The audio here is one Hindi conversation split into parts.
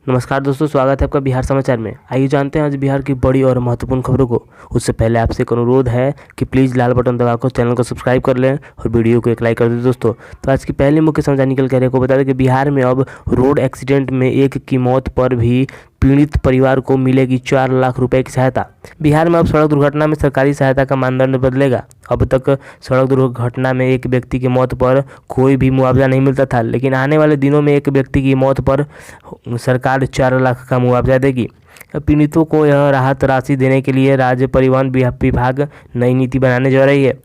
नमस्कार दोस्तों, स्वागत है आपका बिहार समाचार में। आइए जानते हैं आज बिहार की बड़ी और महत्वपूर्ण खबरों को। उससे पहले आपसे एक अनुरोध है कि प्लीज़ लाल बटन दबाकर चैनल को सब्सक्राइब कर लें और वीडियो को एक लाइक कर दें दोस्तों। तो आज की पहली मुख्य समाचार निकल कर को बता दें कि बिहार में अब रोड एक्सीडेंट में एक की मौत पर भी पीड़ित परिवार को मिलेगी 4 लाख रुपए की सहायता। बिहार में अब सड़क दुर्घटना में सरकारी सहायता का मानदंड बदलेगा। अब तक सड़क दुर्घटना में एक व्यक्ति की मौत पर कोई भी मुआवजा नहीं मिलता था, लेकिन आने वाले दिनों में एक व्यक्ति की मौत पर सरकार 4 लाख का मुआवजा देगी। पीड़ितों को यह राहत राशि देने के लिए राज्य परिवहन विभाग नई नीति बनाने जा रही है।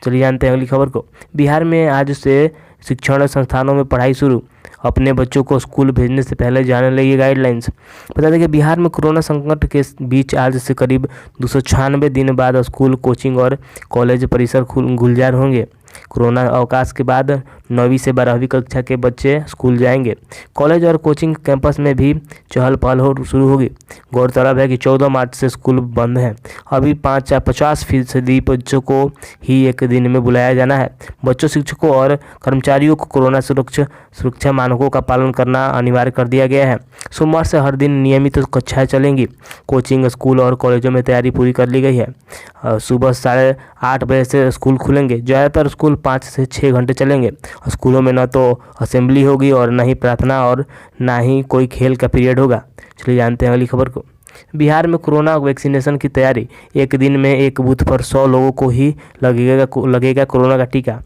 चलिए जानते हैं अगली खबर को। बिहार में आज से शिक्षण संस्थानों में पढ़ाई शुरू। अपने बच्चों को स्कूल भेजने से पहले जाने लगी गाइडलाइंस। बता दें कि बिहार में कोरोना संकट के बीच आज से करीब 296 दिन बाद स्कूल, कोचिंग और कॉलेज परिसर गुलजार होंगे। कोरोना अवकाश के बाद 9वीं से 12वीं कक्षा के बच्चे स्कूल जाएंगे। कॉलेज और कोचिंग कैंपस में भी चहल पहल शुरू होगी। गौरतलब है कि 14 मार्च से स्कूल बंद है। अभी 50% बच्चों को ही एक दिन में बुलाया जाना है। बच्चों, शिक्षकों और कर्मचारियों को कोरोना सुरक्षा मानकों का पालन करना अनिवार्य कर दिया गया है। सोमवार से हर दिन नियमित कक्षाएं चलेंगी। कोचिंग, स्कूल और कॉलेजों में तैयारी पूरी कर ली गई है। सुबह 8:30 बजे से स्कूल खुलेंगे। ज़्यादातर स्कूल 5 से 6 घंटे चलेंगे। स्कूलों में न तो असेंबली होगी और न ही प्रार्थना और ना ही कोई खेल का पीरियड होगा। चलिए जानते हैं अगली खबर को। बिहार में कोरोना वैक्सीनेशन की तैयारी। एक दिन में एक बूथ पर 100 लोगों को ही लगेगा कोरोना का टीका।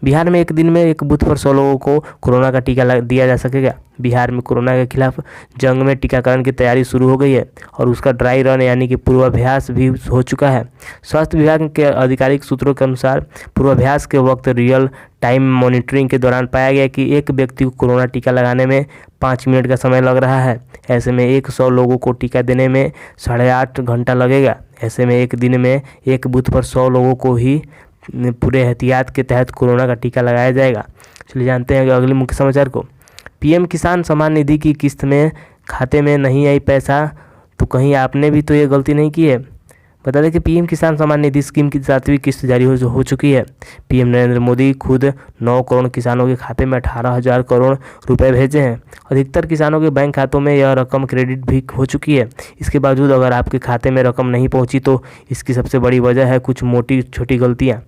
बिहार में एक दिन में एक बूथ पर 100 लोगों को कोरोना का टीका दिया जा सकेगा। बिहार में कोरोना के खिलाफ जंग में टीकाकरण की तैयारी शुरू हो गई है और उसका ड्राई रन यानी कि पूर्वाभ्यास भी हो चुका है। स्वास्थ्य विभाग के आधिकारिक सूत्रों के अनुसार पूर्वाभ्यास के वक्त रियल टाइम मॉनिटरिंग के दौरान पाया गया कि एक व्यक्ति को कोरोना टीका लगाने में 5 मिनट का समय लग रहा है। ऐसे में 100 लोगों को टीका देने में 8.5 घंटा लगेगा। ऐसे में एक दिन में एक बूथ पर 100 लोगों को ही पूरे एहतियात के तहत कोरोना का टीका लगाया जाएगा। चलिए जानते हैं अगले मुख्य समाचार को। पीएम किसान सम्मान निधि की किस्त में खाते में नहीं आई पैसा, तो कहीं आपने भी तो ये गलती नहीं की है। बता दें कि पीएम किसान सम्मान निधि स्कीम की 7वीं किस्त जारी हो चुकी है। पीएम नरेंद्र मोदी खुद 9 करोड़ किसानों के खाते में 18,000 करोड़ रुपए भेजे हैं। अधिकतर किसानों के बैंक खातों में यह रकम क्रेडिट भी हो चुकी है। इसके बावजूद अगर आपके खाते में रकम नहीं पहुंची तो इसकी सबसे बड़ी वजह है कुछ मोटी छोटी गलतियां,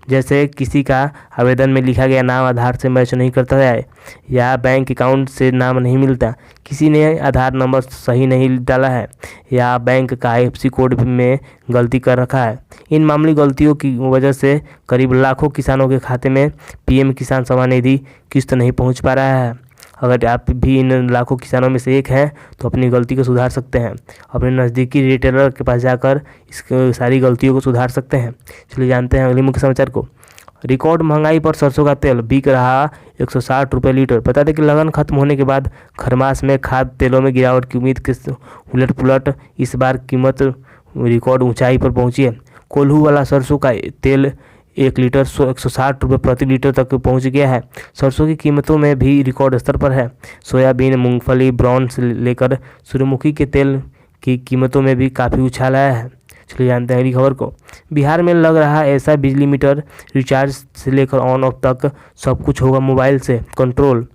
जैसे किसी का आवेदन में लिखा गया नाम आधार से मैच नहीं करता है या बैंक अकाउंट से नाम नहीं मिलता, किसी ने आधार नंबर सही नहीं डाला है या बैंक का IFSC कोड में गलती कर रखा है। इन मामूली गलतियों की वजह से करीब लाखों किसानों के खाते में पीएम किसान सम्मान निधि किस्त नहीं पहुंच पा रहा है। अगर आप भी इन लाखों किसानों में से एक हैं तो अपनी गलती को सुधार सकते हैं। अपने नज़दीकी रिटेलर के पास जाकर इस सारी गलतियों को सुधार सकते हैं। चलिए जानते हैं अगले मुख्य समाचार को। रिकॉर्ड महंगाई पर सरसों का तेल बिक रहा 160 रुपये लीटर। बता दें कि लगन खत्म होने के बाद खरमास में खाद्य तेलों में गिरावट की उम्मीद के उलट पुलट इस बार कीमत रिकॉर्ड ऊंचाई पर पहुंची है। कोल्हू वाला सरसों का तेल 1 लीटर 160 रुपये प्रति लीटर तक पहुंच गया है। सरसों की कीमतों में भी रिकॉर्ड स्तर पर है। सोयाबीन, मूंगफली, ब्राउन से लेकर सूर्यमुखी के तेल की कीमतों में भी काफ़ी उछाल आया है। चलिए जानते हैं अगली खबर को। बिहार में लग रहा ऐसा बिजली मीटर, रिचार्ज से लेकर ऑन ऑफ तक सब कुछ होगा मोबाइल से कंट्रोल।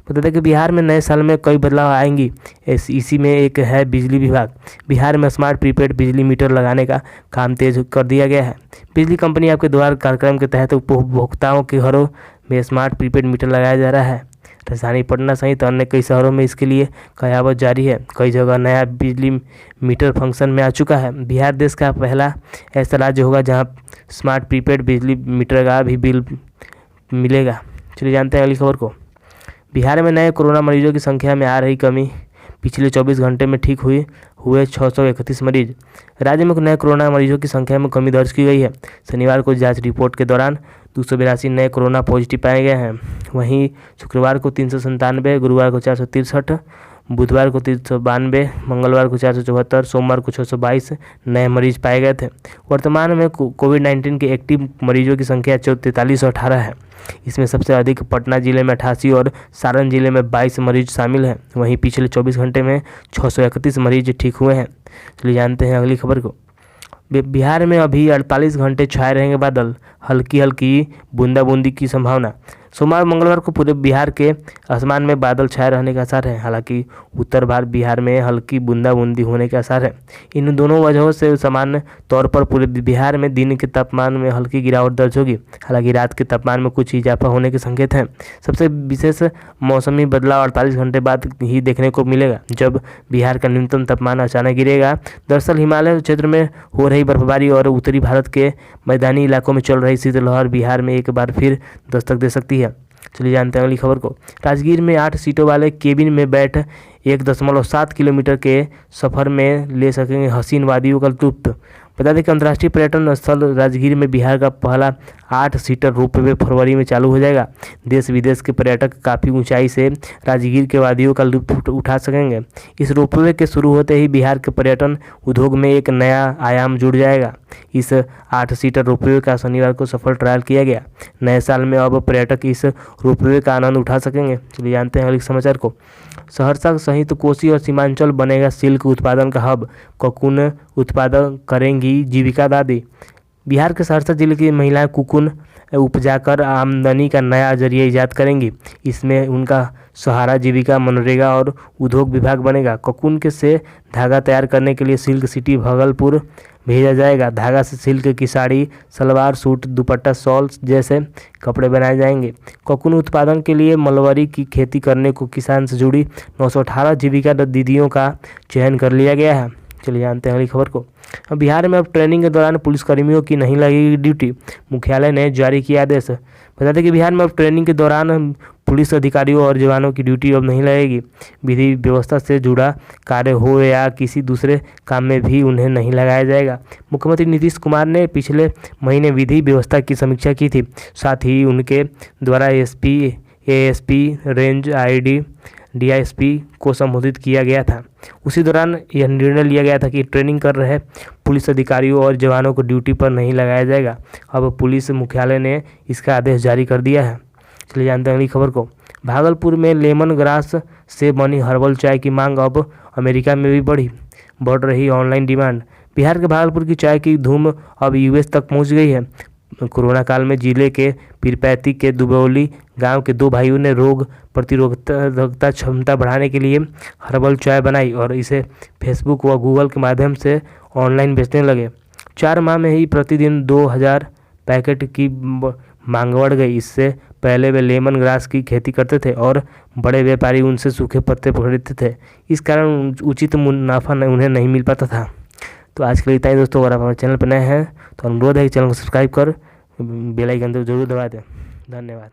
बता दें कि बिहार में नए साल में कई बदलाव आएंगी। इसी में एक है बिजली विभाग। बिहार में स्मार्ट प्रीपेड बिजली मीटर लगाने का काम तेज कर दिया गया है। बिजली कंपनी आपके द्वार कार्यक्रम के तहत उपभोक्ताओं के घरों में स्मार्ट प्रीपेड मीटर लगाया जा रहा है। राजधानी पटना सहित अन्य कई शहरों में इसके लिए कयावत जारी है। कई जगह नया बिजली मीटर फंक्शन में आ चुका है। बिहार देश का पहला ऐसा राज्य होगा जहां स्मार्ट प्रीपेड बिजली मीटर का भी बिल मिलेगा। चलिए जानते हैं अगली खबर को। बिहार में नए कोरोना मरीजों की संख्या में आ रही कमी। पिछले 24 घंटे में ठीक हुए 631 मरीज। राज्य में नए कोरोना मरीजों की संख्या में कमी दर्ज की गई है। शनिवार को जांच रिपोर्ट के दौरान 282 नए कोरोना पॉजिटिव पाए गए हैं। वहीं शुक्रवार को 397, गुरुवार को 463, बुधवार को 392, मंगलवार को 474, सोमवार को 622 नए मरीज पाए गए थे। वर्तमान में कोविड-19 के एक्टिव मरीजों की संख्या 4318 है। इसमें सबसे अधिक पटना जिले में 88 और सारण जिले में 22 मरीज शामिल हैं। वहीं पिछले 24 घंटे में 631 मरीज ठीक हुए हैं। चलिए जानते हैं अगली खबर को। बिहार में अभी 48 घंटे छाए रहेंगे बादल, हल्की हल्की बूंदाबूंदी की संभावना। सोमवार मंगलवार को पूरे बिहार के आसमान में बादल छाए रहने के आसार हैं। हालांकि उत्तर भारत बिहार में हल्की बूंदाबूंदी होने के आसार है। इन दोनों वजहों से सामान्य तौर पर पूरे बिहार में दिन के तापमान में हल्की गिरावट दर्ज होगी। हालांकि रात के तापमान में कुछ इजाफा होने के संकेत हैं। सबसे विशेष मौसमी बदलाव 48 घंटे बाद ही देखने को मिलेगा, जब बिहार का न्यूनतम तापमान अचानक गिरेगा। दरअसल हिमालय क्षेत्र में हो रही बर्फबारी और उत्तरी भारत के मैदानी इलाकों में चल रही शीतलहर बिहार में एक बार फिर दस्तक दे सकती है। चलिए जानते हैं अगली खबर को। राजगीर में 8 सीटों वाले केबिन में बैठ 1.7 किलोमीटर के सफर में ले सकेंगे हसीन वादियों का लुत्फ। बता दें कि अंतर्राष्ट्रीय पर्यटन स्थल राजगीर में बिहार का पहला 8 सीटर रोपवे फरवरी में चालू हो जाएगा। देश विदेश के पर्यटक काफ़ी ऊंचाई से राजगीर के वादियों का लुत्फ उठा सकेंगे। इस रोपवे के शुरू होते ही बिहार के पर्यटन उद्योग में एक नया आयाम जुड़ जाएगा। इस 8 सीटर रोपवे का शनिवार को सफल ट्रायल किया गया। नए साल में अब पर्यटक इस रोपवे का आनंद उठा सकेंगे। चलिए जानते हैं अगले समाचार को। सहरसा सहित कोसी और सीमांचल बनेगा सिल्क उत्पादन का हब। कोकून उत्पादन करेंगी जीविका दादी। बिहार के सहरसा जिले की महिलाएं कोकून उपजाकर आमदनी का नया जरिया ईजाद करेंगी। इसमें उनका सहारा जीविका मनरेगा और उद्योग विभाग बनेगा। कोकून के से धागा तैयार करने के लिए सिल्क सिटी भागलपुर भेजा जाएगा। धागा से सिल्क की साड़ी, सलवार सूट, दुपट्टा, शॉल जैसे कपड़े बनाए जाएंगे। कोकून उत्पादन के लिए मलबरी की खेती करने को किसान से जुड़ी 918 जीविका दीदियों का चयन कर लिया गया है। चलिए जानते हैं अगली खबर को। बिहार में अब ट्रेनिंग के दौरान पुलिसकर्मियों की नहीं लगेगी ड्यूटी। मुख्यालय ने जारी किया आदेश। बता दें कि बिहार में अब ट्रेनिंग के दौरान पुलिस अधिकारियों और जवानों की ड्यूटी अब नहीं लगेगी। विधि व्यवस्था से जुड़ा कार्य हो या किसी दूसरे काम में भी उन्हें नहीं लगाया जाएगा। मुख्यमंत्री नीतीश कुमार ने पिछले महीने विधि व्यवस्था की समीक्षा की थी। साथ ही उनके द्वारा एसपी, एएसपी, रेंज आईडी, डीआईएसपी को संबोधित किया गया था। उसी दौरान यह निर्णय लिया गया था कि ट्रेनिंग कर रहे पुलिस अधिकारियों और जवानों को ड्यूटी पर नहीं लगाया जाएगा। अब पुलिस मुख्यालय ने इसका आदेश जारी कर दिया है। चलिए जानते हैं अगली खबर को। भागलपुर में लेमन ग्रास से बनी हर्बल चाय की मांग अब अमेरिका में भी बढ़ रही ऑनलाइन डिमांड। बिहार के भागलपुर की चाय की धूम अब यूएस तक पहुंच गई है। कोरोना काल में जिले के पीरपैंती के दुबौली गांव के 2 भाइयों ने रोग प्रतिरोधकता क्षमता बढ़ाने के लिए हर्बल चाय बनाई और इसे फेसबुक व गूगल के माध्यम से ऑनलाइन बेचने लगे। 4 माह में ही प्रतिदिन 2000 पैकेट की मांग बढ़ गई। इससे पहले वे लेमन ग्रास की खेती करते थे और बड़े व्यापारी उनसे सूखे पत्ते खरीदते थे। इस कारण उचित मुनाफा उन्हें नहीं मिल पाता था। तो आज के लिए इतना ही दोस्तों। अगर आप हमारे चैनल पर नए हैं तो अनुरोध है कि चैनल को सब्सक्राइब कर बेल आइकन जरूर दबा दें। धन्यवाद।